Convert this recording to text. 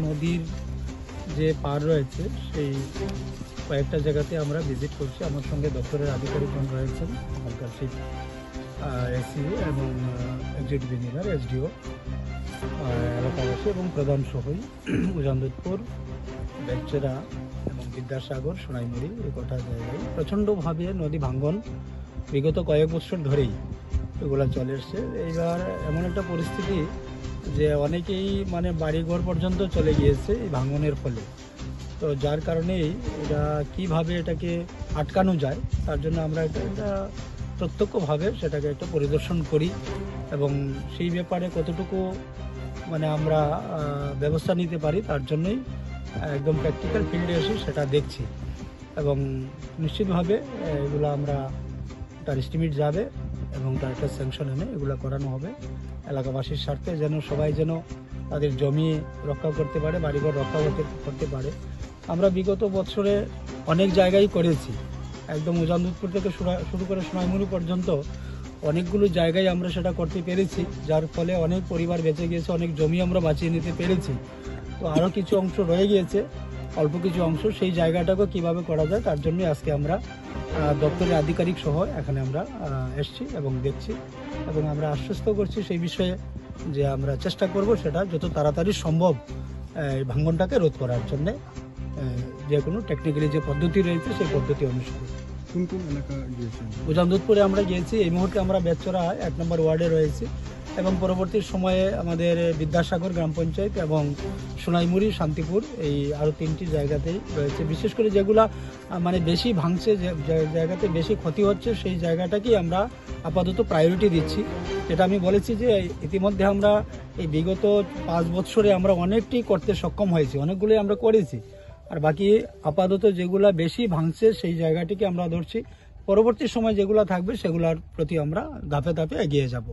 নদীর যে পার রয়েছে সেই কয়েকটা জায়গাতে আমরা ভিজিট করছি। আমার সঙ্গে দপ্তরের আধিকারিকগণ রয়েছেন, এখানকার চিফ এসি এবং এক্সিকিউটিভ ইঞ্জিনিয়ার, এসডিও, এলাকাবাসী এবং প্রধান সহই উজানদুধপুর, বেলচেরা এবং বিদ্যাসাগর, সোনাইমুড়ি এই গোটা জায়গায় প্রচণ্ডভাবে নদী ভাঙ্গন বিগত কয়েক বছর ধরেই এগুলো চলে এসছে। এইবার এমন একটা পরিস্থিতি যে অনেকেই মানে বাড়িঘর পর্যন্ত চলে গিয়েছে এই ভাঙনের ফলে। তো যার কারণেই এটা কিভাবে এটাকে আটকানো যায় তার জন্য আমরা এটা প্রত্যক্ষভাবে সেটাকে একটা পরিদর্শন করি এবং সেই ব্যাপারে কতটুকু মানে আমরা ব্যবস্থা নিতে পারি তার জন্যই একদম প্র্যাকটিক্যাল ফিল্ডে এসে সেটা দেখছি এবং নিশ্চিতভাবে এগুলো আমরা তার এস্টিমেট যাবে এবং তার একটা স্যাংশন এনে এগুলো করানো হবে এলাকাবাসীর স্বার্থে, যেন সবাই যেন তাদের জমি রক্ষা করতে পারে, বাড়িঘর রক্ষা করতে পারে। আমরা বিগত বছরে অনেক জায়গায় করেছি, একদম উজানদুধপুর থেকে শুরু করে সোনাইমুড়ি পর্যন্ত অনেকগুলো জায়গায় আমরা সেটা করতে পেরেছি, যার ফলে অনেক পরিবার বেঁচে গিয়েছে, অনেক জমি আমরা বাঁচিয়ে নিতে পেরেছি। তো আরও কিছু অংশ রয়ে গিয়েছে, অল্প কিছু অংশ, সেই জায়গাটাকে কিভাবে করা যায় তার জন্য আজকে আমরা দপ্তরের আধিকারিক সহ এখানে আমরা এসছি এবং দেখছি এবং আমরা আশ্বস্ত করছি সেই বিষয়ে যে আমরা চেষ্টা করব সেটা যত তাড়াতাড়ি সম্ভব ভাঙ্গনটাকে রোধ করার জন্য যে কোনো টেকনিক্যালি যে পদ্ধতি রয়েছে সেই পদ্ধতি অনুসরণ। কোন কোন এলাকা গিয়েছেন? উজানদুধপুরে আমরা গিয়েছি, এই মুহূর্তে আমরা বেলচেরা 1 নম্বর ওয়ার্ডে রয়েছি এবং পরবর্তী সময়ে আমাদের বিদ্যাসাগর গ্রাম পঞ্চায়েত এবং সোনাইমুড়ি, শান্তিপুর এই আরও 3টি জায়গাতেই রয়েছে। বিশেষ করে যেগুলা মানে বেশি ভাঙছে, যে জায়গাতে বেশি ক্ষতি হচ্ছে সেই জায়গাটাকেই আমরা আপাতত প্রায়োরিটি দিচ্ছি। যেটা আমি বলেছি যে ইতিমধ্যে আমরা এই বিগত 5 বছরে আমরা অনেকটি করতে সক্ষম হয়েছি, অনেকগুলোই আমরা করেছি, আর বাকি আপাতত যেগুলা বেশি ভাঙছে সেই জায়গাটিকে আমরা ধরছি। পরবর্তী সময় যেগুলো থাকবে সেগুলোর প্রতি আমরা ধাপে ধাপে এগিয়ে যাব।